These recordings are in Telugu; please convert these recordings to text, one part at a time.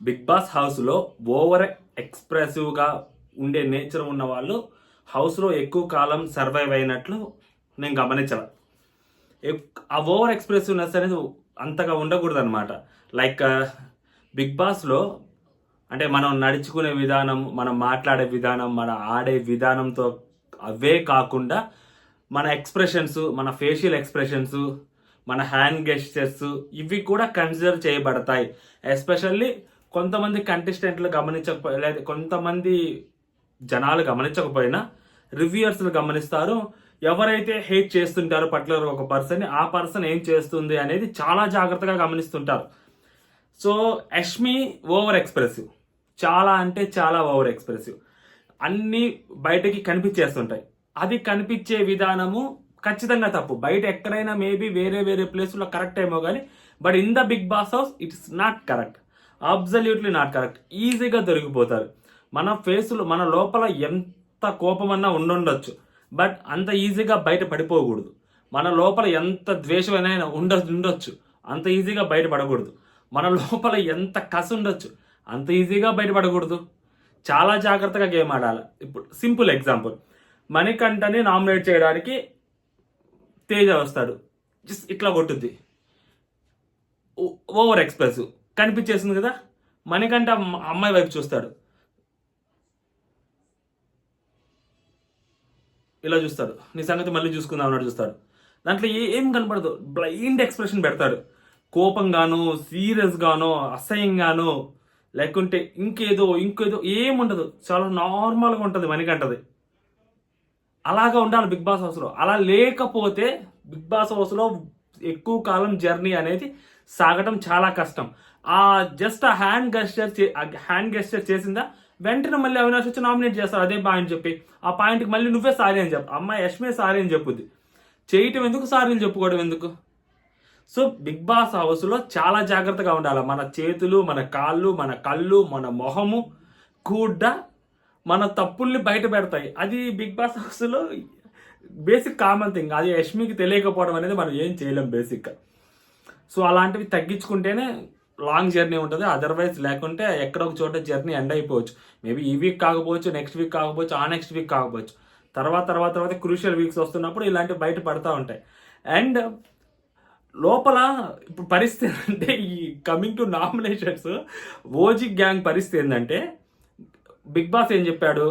బిగ్ బాస్ హౌస్లో ఓవర్ ఎక్స్ప్రెసివ్గా ఉండే నేచర్ ఉన్న వాళ్ళు హౌస్లో ఎక్కువ కాలం సర్వైవ్ అయినట్లు నేను గమనించాను. ఆ ఓవర్ ఎక్స్ప్రెసివ్నెస్ అనేది అంతగా ఉండకూడదు అనమాట. లైక్ బిగ్ బాస్లో అంటే మనం నడుచుకునే విధానం, మనం మాట్లాడే విధానం, మన ఆడే విధానంతో అవే కాకుండా మన ఎక్స్ప్రెషన్స్, మన ఫేషియల్ ఎక్స్ప్రెషన్స్, మన హ్యాండ్ గెస్చర్స్ ఇవి కూడా కన్సిడర్ చేయబడతాయి. ఎస్పెషల్లీ కొంతమంది కంటెస్టెంట్లు లేదా కొంతమంది జనాలు గమనించకపోయినా రివ్యూయర్స్లు గమనిస్తారు. ఎవరైతే హేట్ చేస్తుంటారో పర్టికులర్ ఒక పర్సన్ని, ఆ పర్సన్ ఏం చేస్తుంది అనేది చాలా జాగ్రత్తగా గమనిస్తుంటారు. సో యష్మి ఓవర్ ఎక్స్ప్రెసివ్, చాలా అంటే చాలా ఓవర్ ఎక్స్ప్రెసివ్, అన్నీ బయటకి కనిపించేస్తుంటాయి. అది కనిపించే విధానము ఖచ్చితంగా తప్పు. బయట ఎక్కడైనా మేబీ వేరే ప్లేస్లో కరెక్ట్ ఏమో కానీ, but in the Bigg Boss house it's not correct, absolutely not correct. ఈజీగా దొరికిపోతారు. మన ఫేసులో మన లోపల ఎంత కోపమన్నా ఉండొచ్చు, బట్ అంత ఈజీగా బయట పడిపోకూడదు. మన లోపల ఎంత ద్వేషమైనా ఉండొచ్చు, అంత ఈజీగా బయటపడకూడదు. మన లోపల ఎంత కసి ఉండొచ్చు, అంత ఈజీగా బయటపడకూడదు. చాలా జాగ్రత్తగా గేమ్ ఆడాలి. ఇప్పుడు సింపుల్ ఎగ్జాంపుల్, మణికంఠని నామినేట్ చేయడానికి తేజ వస్తాడు, జస్ట్ ఇట్లా కొట్టుద్ది, ఓవర్ ఎక్స్ప్రెసివ్ కనిపించేస్తుంది కదా. మణికంఠ అమ్మాయి వైపు చూస్తాడు, ఇలా చూస్తాడు, నీ సంగతి మళ్ళీ చూసుకుందాం అన్నట్టు చూస్తాడు. దాంట్లో ఏం కనపడదు, బ్లైండ్ ఎక్స్ప్రెషన్ పెడతాడు. కోపంగానో, సీరియస్గానో, అసహ్యంగానో, లేకుంటే ఇంకేదో ఏముండదు, చాలా నార్మల్గా ఉంటుంది మణికంఠది. అలాగా ఉండాలి బిగ్ బాస్ హౌస్లో. అలా లేకపోతే బిగ్ బాస్ హౌస్లో ఎక్కువ కాలం జర్నీ అనేది సాగటం చాలా కష్టం. ఆ జస్ట్ ఆ హ్యాండ్ గెస్చర్ చేసిందా వెంటనే మళ్ళీ అవినాష్ వచ్చి నామినేట్ చేస్తారు అదే పాయింట్ చెప్పి. ఆ పాయింట్కి మళ్ళీ నువ్వే సారీ అని చెప్పు, అమ్మాయి యష్మే సారీ అని చెప్పుద్ది. చేయటం ఎందుకు, సారీలు చెప్పుకోవడం ఎందుకు? సో బిగ్ బాస్ హౌస్లో చాలా జాగ్రత్తగా ఉండాలి. మన చేతులు, మన కాళ్ళు, మన కళ్ళు, మన మొహము కూడా మన తప్పుల్ని బయట పెడతాయి. అది బిగ్ బాస్ హౌస్లో బేసిక్ కామన్ థింగ్. అది యష్మికి తెలియకపోవడం అనేది మనం ఏం చేయలేం బేసిక్గా. సో అలాంటివి తగ్గించుకుంటేనే లాంగ్ జర్నీ ఉంటుంది. అదర్వైజ్ లేకుంటే ఎక్కడ ఒక చోట జర్నీ ఎండ్ అయిపోవచ్చు. మేబీ ఈ వీక్ కాకపోవచ్చు, నెక్స్ట్ వీక్ కాకపోవచ్చు, ఆ నెక్స్ట్ వీక్ కాకపోవచ్చు. తర్వాత క్రూషియల్ వీక్స్ వస్తున్నప్పుడు ఇలాంటివి బయట పడతా ఉంటాయి. అండ్ లోపల ఇప్పుడు పరిస్థితి అంటే ఈ coming to nominations, OG gang పరిస్థితి ఏంటంటే బిగ్ బాస్ ఏం చెప్పాడు,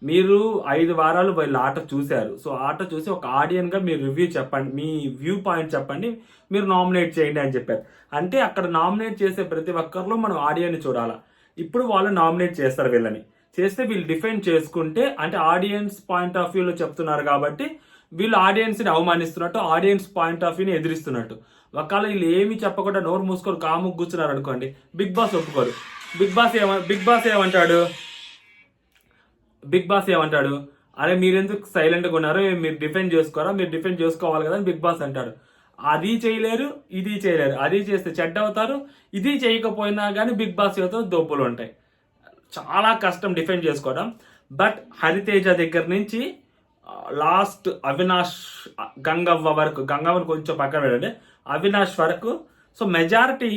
మీరు 5 వారాలు వీళ్ళ ఆట చూశారు. సో ఆట చూసి ఒక ఆడియన్గా మీరు రివ్యూ చెప్పండి, మీ వ్యూ పాయింట్ చెప్పండి, మీరు నామినేట్ చేయండి అని చెప్పారు. అంటే అక్కడ నామినేట్ చేసే ప్రతి ఒక్కరిలో మనం ఆడియన్ని చూడాలా. ఇప్పుడు వాళ్ళు నామినేట్ చేస్తారు, వీళ్ళని చేస్తే వీళ్ళు డిఫెండ్ చేసుకుంటే, అంటే ఆడియన్స్ పాయింట్ ఆఫ్ వ్యూలో చెప్తున్నారు కాబట్టి వీళ్ళు ఆడియన్స్ని అవమానిస్తున్నట్టు, ఆడియన్స్ పాయింట్ ఆఫ్ వ్యూని ఎదిరిస్తున్నట్టు. ఒకవేళ వీళ్ళు ఏమి చెప్పకుండా నోరు మూసుకొని కాము కూర్చున్నారు అనుకోండి, బిగ్ బాస్ ఒప్పుకోరు. బిగ్ బాస్ ఏమంటాడు, అరే మీరెందుకు సైలెంట్గా ఉన్నారు, మీరు డిఫెండ్ చేసుకోరా, మీరు డిఫెండ్ చేసుకోవాలి కదా అని బిగ్ బాస్ అంటాడు. అది చేయలేరు, ఇది చేయలేరు. అది చేస్తే చెడ్డ అవుతారు, ఇది చేయకపోయినా కానీ బిగ్ బాస్ చేత దోపులు ఉంటాయి. చాలా కష్టం డిఫెండ్ చేసుకోవడం. బట్ హరితేజ దగ్గర నుంచి లాస్ట్ అవినాష్, గంగవ్వని కొంచెం పక్కన పెట్టండి, అవినాష్ వరకు, సో మెజారిటీ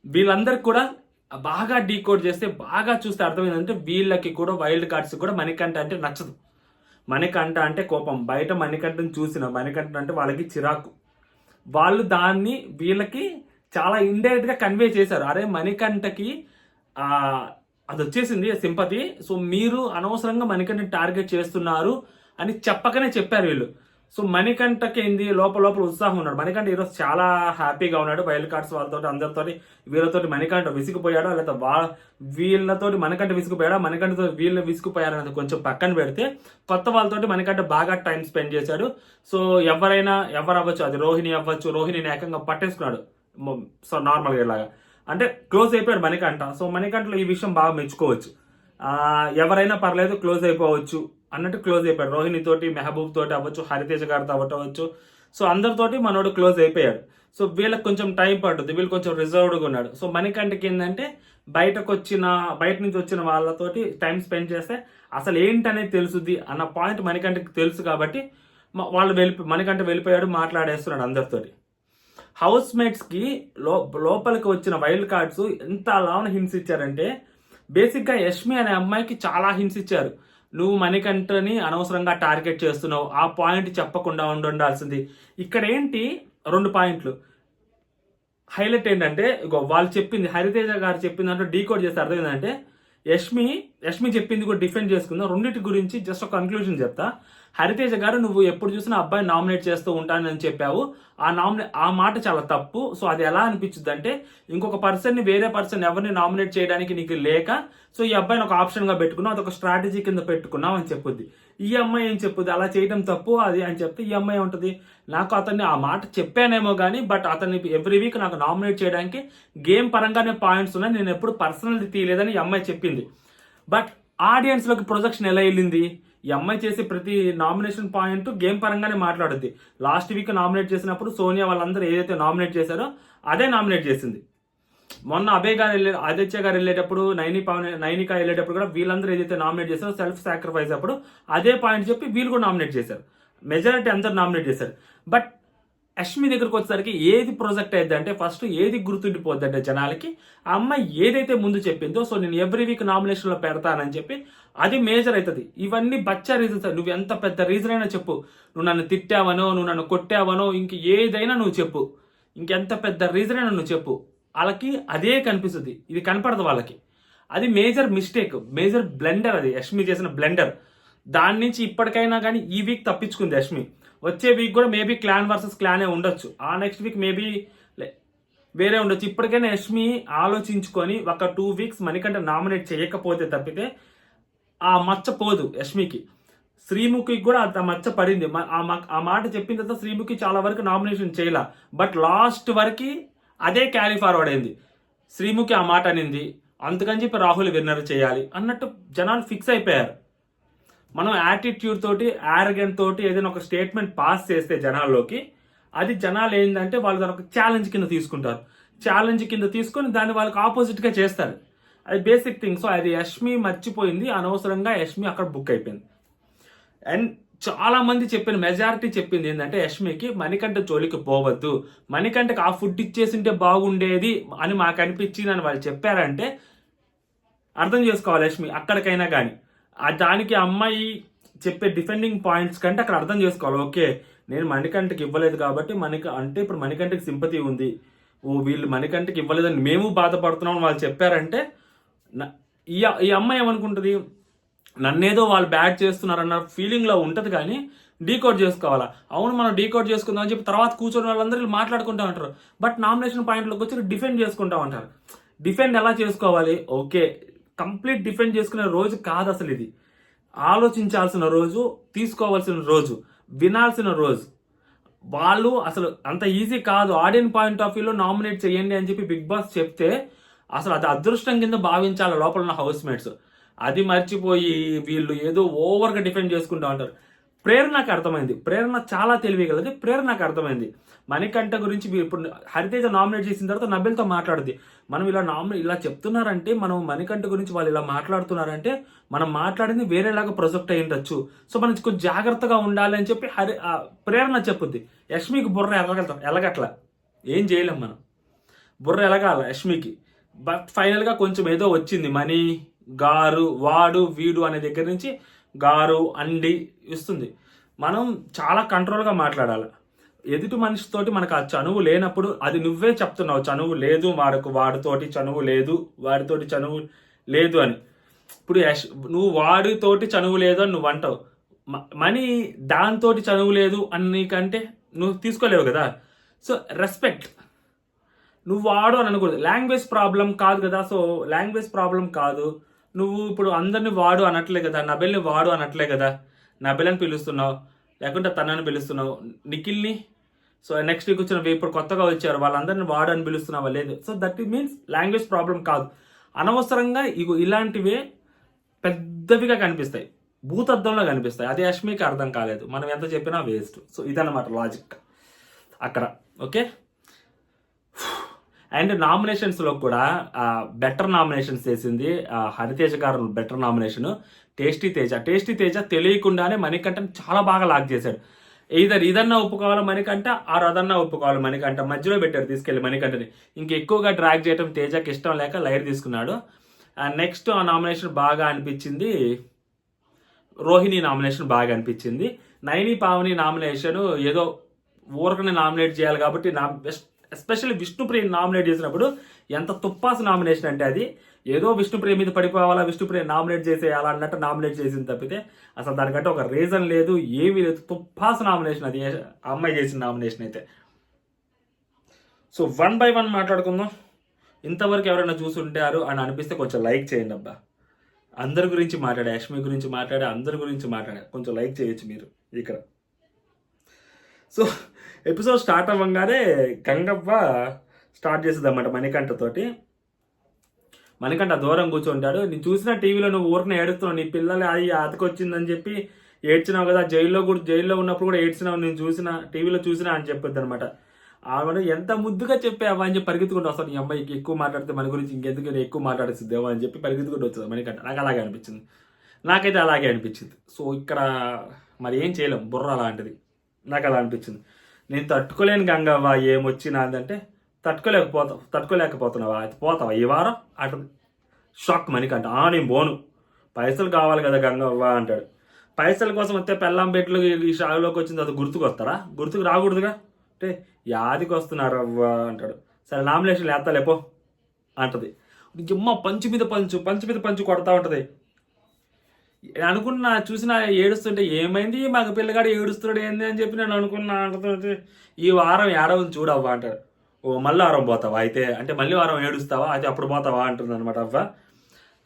వీళ్ళందరికీ కూడా బాగా డీకోడ్ చేస్తే, బాగా చూస్తే అర్థమైందంటే వీళ్ళకి కూడా, వైల్డ్ కార్డ్స్ కూడా మణికంఠ అంటే నచ్చదు. మణికంఠ అంటే కోపం. బయట మణికంఠని చూసిన మణికంఠ అంటే వాళ్ళకి చిరాకు. వాళ్ళు దాన్ని వీళ్ళకి చాలా ఇండైరెక్ట్గా కన్వే చేశారు. అరే మణికంఠకి అది వచ్చేసింది సింపతి, సో మీరు అనవసరంగా మణికంఠని టార్గెట్ చేస్తున్నారు అని చెప్పకనే చెప్పారు వీళ్ళు. సో మణికంఠకి ఏంది, లోపల ఉత్సాహం ఉన్నాడు. మణికంఠ ఈరోజు చాలా హ్యాపీగా ఉన్నాడు. వైల్డ్ కార్డ్స్ వాళ్ళతో, అందరితోటి, వీళ్ళతోటి మణికంఠ విసిగిపోయాడా, లేదా వీళ్ళతోటి మణికంఠ విసిగిపోయాడా, మణికంఠతో వీళ్ళు విసిగిపోయారనేది కొంచెం పక్కన పెడితే, కొత్త వాళ్ళతోటి మణికంఠ బాగా టైం స్పెండ్ చేశాడు. సో ఎవరు అవ్వచ్చు, అది రోహిణి అవ్వచ్చు, రోహిణిని ఏకంగా పట్టేసుకున్నాడు. సో నార్మల్గా ఇలాగా అంటే క్లోజ్ అయిపోయాడు మణికంఠ. సో మణికంఠలో ఈ విషయం బాగా మెచ్చుకోవచ్చు. ఎవరైనా పర్లేదు, క్లోజ్ అయిపోవచ్చు అన్నట్టు క్లోజ్ అయిపోయాడు. రోహిణి తోటి, మెహబూబ్ తోటి అవ్వచ్చు, హరితేజ గారితో అవ్వచ్చు. సో అందరితోటి మనోడు క్లోజ్ అయిపోయాడు. సో వీళ్ళకి కొంచెం టైం పడుతుంది, వీళ్ళు కొంచెం రిజర్వ్డ్గా ఉన్నాడు. సో మణికంఠకి ఏంటంటే బయట నుంచి వచ్చిన వాళ్ళతోటి టైం స్పెండ్ చేస్తే అసలు ఏంటనేది తెలుసుద్ది అన్న పాయింట్ మణికంఠకి తెలుసు కాబట్టి మణికంఠ వెళ్ళిపోయాడు, మాట్లాడేస్తున్నాడు అందరితోటి. హౌస్ మేట్స్కి లోపలికి వచ్చిన వైల్డ్ కార్డ్స్ ఎంత లావున హింట్స్ ఇచ్చారంటే, బేసిక్గా యష్మి అనే అమ్మాయికి చాలా హింట్స్ ఇచ్చారు. నువ్వు మణికంఠని అనవసరంగా టార్గెట్ చేస్తున్నావు, ఆ పాయింట్ చెప్పకుండా ఉండాల్సింది. ఇక్కడ ఏంటి 2 పాయింట్లు హైలైట్ ఏంటంటే, వాళ్ళు చెప్పింది, హరితేజ గారు చెప్పింది అంటే డీకోడ్ చేస్తే అర్థం ఏంటంటే, యష్మి చెప్పింది కూడా డిఫెండ్ చేసుకుందాం. రెండింటి గురించి జస్ట్ ఒక కన్క్లూజన్ చెప్తా. హరితేజ గారు, నువ్వు ఎప్పుడు చూసినా అబ్బాయిని నామినేట్ చేస్తూ ఉంటానని చెప్పావు. ఆ మాట చాలా తప్పు. సో అది ఎలా అనిపించింది అంటే, ఇంకొక పర్సన్ని, వేరే పర్సన్ ఎవరిని నామినేట్ చేయడానికి నీకు లేక, సో ఈ అబ్బాయిని ఒక ఆప్షన్ గా పెట్టుకున్నావు, అదొక స్ట్రాటజీ కింద పెట్టుకున్నావు అని చెప్పుద్ది. ఈ అమ్మాయి ఏం చెప్పుద్ది, అలా చేయడం తప్పు అది అని చెప్తే, ఈ అమ్మాయి ఉంటుంది, నాకు అతన్ని ఆ మాట చెప్పానేమో కానీ, బట్ అతన్ని ఎవ్రీ వీక్ నాకు నామినేట్ చేయడానికి గేమ్ పరంగానే పాయింట్స్ ఉన్నాయి, నేను ఎప్పుడు పర్సనల్ తీయలేదని ఈ అమ్మాయి చెప్పింది. బట్ ఆడియన్స్ లోకి ప్రొజెక్షన్ ఎలా వెళ్ళింది, ఈ అమ్మాయి చేసే ప్రతి నామినేషన్ పాయింట్ గేమ్ పరంగానే మాట్లాడుద్ది. లాస్ట్ వీక్ నామినేట్ చేసినప్పుడు సోనియా వాళ్ళందరూ ఏదైతే నామినేట్ చేశారో అదే నామినేట్ చేసింది. మొన్న ఆదిత్య గారు వెళ్ళేటప్పుడు, నైనిక వెళ్ళేటప్పుడు కూడా వీళ్ళందరూ ఏదైతే నామినేట్ చేశారో సెల్ఫ్ సాక్రిఫైస్ అప్పుడు అదే పాయింట్ చెప్పి వీళ్ళు కూడా నామినేట్ చేశారు. మెజారిటీ అందరు నామినేట్ చేశారు. బట్ యష్మి దగ్గరకు వచ్చేసరికి ఏది ప్రొజెక్ట్ అయ్యింది అంటే, ఫస్ట్ ఏది గుర్తుండిపోద్ది అంటే జనాలకి, ఆ అమ్మాయి ఏదైతే ముందు చెప్పిందో, సో నేను ఎవ్రీ వీక్ నామినేషన్లో పెడతానని చెప్పి అది మేజర్ అవుతుంది. ఇవన్నీ బచ్చా రీజన్స్. నువ్వు ఎంత పెద్ద రీజన్ అయినా చెప్పు, నువ్వు నన్ను తిట్టావనో, నువ్వు నన్ను కొట్టావనో, ఇంక ఏదైనా నువ్వు చెప్పు, ఇంకెంత పెద్ద రీజన్ అయినా నువ్వు చెప్పు, వాళ్ళకి అదే కనిపిస్తుంది. ఇది కనపడదు వాళ్ళకి. అది మేజర్ మిస్టేక్, మేజర్ బ్లెండర్. అది యష్మి చేసిన బ్లెండర్. దాని నుంచి ఇప్పటికైనా కానీ ఈ వీక్ తప్పించుకుంది యష్మి. వచ్చే వీక్ కూడా మేబీ క్లాన్ వర్సెస్ క్లానే ఉండొచ్చు, ఆ నెక్స్ట్ వీక్ మేబీ వేరే ఉండొచ్చు. ఇప్పటికైనా యష్మి ఆలోచించుకొని ఒక 2 వీక్స్ మణికంఠ నామినేట్ చేయకపోతే తప్పితే ఆ మచ్చ పోదు యష్మికి. శ్రీముఖికి కూడా అంత మచ్చ పడింది. ఆ మాట చెప్పిన తర్వాత శ్రీముఖి చాలా వరకు నామినేషన్ చేయలే, బట్ లాస్ట్ వరకు అదే క్యారీ ఫార్వర్డ్ అయింది. శ్రీముఖి ఆ మాట అనింది, అందుకని చెప్పి రాహుల్ విన్నర్ చేయాలి అన్నట్టు జనాలు ఫిక్స్ అయిపోయారు. మనం యాటిట్యూడ్ తోటి, యారగెంట్ తోటి ఏదైనా ఒక స్టేట్మెంట్ పాస్ చేస్తే జనాల్లోకి, అది జనాలు ఏంటంటే వాళ్ళు దాని ఒక ఛాలెంజ్ కింద తీసుకుంటారు. ఛాలెంజ్ కింద తీసుకొని దాన్ని వాళ్ళకి ఆపోజిట్గా చేస్తారు. అది బేసిక్ థింగ్. సో అది యష్మి మర్చిపోయింది, అనవసరంగా యష్మి అక్కడ బుక్ అయిపోయింది. అండ్ చాలా మంది మెజారిటీ చెప్పింది ఏంటంటే, యష్మికి మణికంఠ జోలికి పోవద్దు, మణికంఠకి ఆ ఫుడ్ ఇచ్చేసింటే బాగుండేది అని మాకు అనిపించింది అని వాళ్ళు చెప్పారంటే అర్థం చేసుకోవాలి యష్మి అక్కడికైనా కానీ. దానికి అమ్మాయి చెప్పే డిఫెండింగ్ పాయింట్స్ కంటే అక్కడ అర్థం చేసుకోవాలి, ఓకే నేను మణికంఠకి ఇవ్వలేదు కాబట్టి అంటే ఇప్పుడు మణికంఠకి సింపతి ఉంది, వీళ్ళు మణికంఠకి ఇవ్వలేదని మేము బాధపడుతున్నాం వాళ్ళు చెప్పారంటే, ఈ అమ్మాయి ఏమనుకుంటుంది, నన్నేదో వాళ్ళు బ్యాడ్ చేస్తున్నారన్న ఫీలింగ్లో ఉంటుంది. కానీ డీకోడ్ చేసుకోవాలా, అవును మనం డీకోడ్ చేసుకుందాం అని చెప్పి తర్వాత కూర్చొని వాళ్ళందరూ మాట్లాడుకుంటూ ఉంటారు. బట్ నామినేషన్ పాయింట్లోకి వచ్చి డిఫెండ్ చేసుకుంటా ఉంటారు. డిఫెండ్ ఎలా చేసుకోవాలి, ఓకే కంప్లీట్ డిఫెండ్ చేసుకునే రోజు కాదు అసలు ఇది. ఆలోచించాల్సిన రోజు, తీసుకోవాల్సిన రోజు, వినాల్సిన రోజు. వాళ్ళు అసలు అంత ఈజీ కాదు. ఆడియన్స్ పాయింట్ ఆఫ్ వ్యూలో నామినేట్ చేయండి అని చెప్పి బిగ్ బాస్ చెప్తే అసలు అది అదృష్టం కింద భావించాలి లోపల ఉన్న హౌస్ మేట్స్. అది మర్చిపోయి వీళ్ళు ఏదో ఓవర్గా డిఫెండ్ చేసుకుంటూ ఉంటారు. ప్రేరణకు అర్థమైంది, ప్రేరణ చాలా తెలివిగలది. ప్రేరణకు అర్థమైంది మణికంఠ గురించి. ఇప్పుడు హరితేజ నామినేట్ చేసిన తర్వాత నబిల్తో మాట్లాడుద్ది, మనం ఇలా చెప్తున్నారంటే, మనం మణికంఠ గురించి వాళ్ళు ఇలా మాట్లాడుతున్నారంటే మనం మాట్లాడింది వేరేలాగా ప్రొజెక్ట్ అయి ఉండొచ్చు, సో మనం కొంచెం జాగ్రత్తగా ఉండాలి అని చెప్పి ప్రేరణ చెప్పుద్ది. యష్మికి బుర్ర ఎలగట్లా, ఏం చేయలేం మనం, బుర్ర ఎలగాల యష్మికి. బట్ ఫైనల్గా కొంచెం ఏదో వచ్చింది, మణి గారు వాడు వీడు అనే దగ్గర నుంచి గారు అండి ఇస్తుంది. మనం చాలా కంట్రోల్గా మాట్లాడాలి. ఎదుటి మనిషితోటి మనకు ఆ చనువు లేనప్పుడు, అది నువ్వే చెప్తున్నావు చనువు లేదు వాడితోటి చనువు లేదు, వాడితోటి చనువు లేదు అని. ఇప్పుడు నువ్వు వాడితోటి చనువు లేదు అని నువ్వు అంటావు, మనీ దాంతోటి చనువు లేదు అని నీకంటే నువ్వు తీసుకోలేవు కదా. సో రెస్పెక్ట్, నువ్వు వాడు అని అనకూడదు. లాంగ్వేజ్ ప్రాబ్లం కాదు కదా, సో లాంగ్వేజ్ ప్రాబ్లం కాదు. నువ్వు ఇప్పుడు అందరిని వాడు అనట్లే కదా, నబెల్ని వాడు అనట్లే కదా, నబెల్ అని పిలుస్తున్నావు, లేకుంటే తనని పిలుస్తున్నావు, నిఖిల్ని, సో నెక్స్ట్ వీక్ వచ్చిన ఇప్పుడు కొత్తగా వచ్చారు వాళ్ళందరిని వాడు అని పిలుస్తున్నావా, లేదు. So that means language problem కాదు. అనవసరంగా ఇలాంటివే పెద్దవిగా కనిపిస్తాయి, భూతద్దంలో కనిపిస్తాయి. అది యష్మికి అర్థం కాలేదు, మనం ఎంత చెప్పినా వేస్ట్. సో ఇదన్నమాట లాజిక్ అక్కడ, ఓకే. అండ్ నామినేషన్స్లో కూడా బెటర్ నామినేషన్స్ చేసింది హరితేజ గారు. బెటర్ నామినేషన్ టేస్టీ తేజ తెలియకుండానే మణికంఠని చాలా బాగా లాక్ చేశాడు. ఇదన్నా ఒప్పుకోవాలి మణికంఠ, అదన్నా ఒప్పుకోవాలి మణికంఠ. మధ్యలో పెట్టారు తీసుకెళ్లి మణికంఠని. ఇంకెక్కువగా డ్రాగ్ చేయడం తేజకి ఇష్టం లేక లైట్ తీసుకున్నాడు. అండ్ నెక్స్ట్ ఆ నామినేషన్ బాగా అనిపించింది రోహిణి నామినేషన్ బాగా అనిపించింది. నైని పావని నామినేషన్ ఏదో ఊరకనే నామినేట్ చేయాలి కాబట్టి ఎస్పెషల్లీ విష్ణుప్రియ నామినేట్ చేసినప్పుడు ఎంత తుప్పాసు నామినేషన్ అంటే అది ఏదో విష్ణుప్రియ మీద పడిపోవాలా, విష్ణుప్రియ నామినేట్ చేసేయాలా అన్నట్టు నామినేట్ చేసింది తప్పితే అసలు దానికంటే ఒక రీజన్ లేదు, ఏమీ లేదు. తుప్పాసు నామినేషన్ అది అమ్మాయి చేసిన నామినేషన్ అయితే. సో 1 by 1 మాట్లాడుకుందాం. ఇంతవరకు ఎవరైనా చూసుంటారు అని అనిపిస్తే కొంచెం లైక్ చేయండి అబ్బా. అందరి గురించి మాట్లాడే, యష్మి గురించి మాట్లాడే, అందరి గురించి మాట్లాడే, కొంచెం లైక్ చేయొచ్చు మీరు ఇక్కడ. సో ఎపిసోడ్ స్టార్ట్ అవ్వగానే గంగవ్వ స్టార్ట్ చేస్తుంది అన్నమాట మణికంఠతోటి. మణికంఠ దూరం కూర్చుంటాడు. నేను చూసిన టీవీలో నువ్వు ఊరిని ఏడుస్తున్నావు, నీ పిల్లలు అది అతకొచ్చిందని చెప్పి ఏడ్చినావు కదా, జైల్లో ఉన్నప్పుడు కూడా ఏడ్చినావు, నేను చూసిన టీవీలో చూసినా అని చెప్పొద్దు అనమాట. ఆమె ఎంత ముద్దుగా చెప్పావా అని చెప్పి పరిగెత్తుకుంటూ వస్తాను. ఈ అమ్మాయికి ఎక్కువ మాట్లాడితే మన గురించి ఇంకెందుకు ఎక్కువ మాట్లాడిస్తుందేమో అని చెప్పి పరిగెత్తుకుంటూ వచ్చేది మణికంఠ. నాకు అలాగే అనిపించింది, నాకైతే అలాగే అనిపించింది. సో ఇక్కడ మరి ఏం చేయలేం, బుర్ర అలాంటిది. నాకు అలా అనిపించింది. నేను తట్టుకోలేను గంగవ్వ ఏమొచ్చినా అంటే తట్టుకోలేకపోతున్నావా, అది పోతావా ఈ వారం అటు. షాక్ మణికంఠ. నేను పోను, పైసలు కావాలి కదా గంగవ్వ అంటాడు. పైసల కోసం వస్తే పెళ్ళాం బెట్లు ఈ షాలోకి వచ్చింది, అది గుర్తుకు రాకూడదుగా అంటే యాదికి వస్తున్నారు అవ్వ అంటాడు. సరే నామినేషన్ లేపో అంటది. జిమ్మ పంచు మీద పంచు కొడతా ఉంటది. అనుకున్నా చూసిన ఏడుస్తుంటే ఏమైంది మగ పిల్లగాడు ఏడుస్తున్నాడు ఏంది అని చెప్పి నేను అనుకున్నా. అంటుంటే ఈ వారం ఏడవని చూడవ్వ అంటాడు. ఓ మళ్ళీ వారం పోతావా అయితే, అంటే మళ్ళీ వారం ఏడుస్తావా అయితే అప్పుడు పోతావా అంటుంది అనమాట అవ్వ.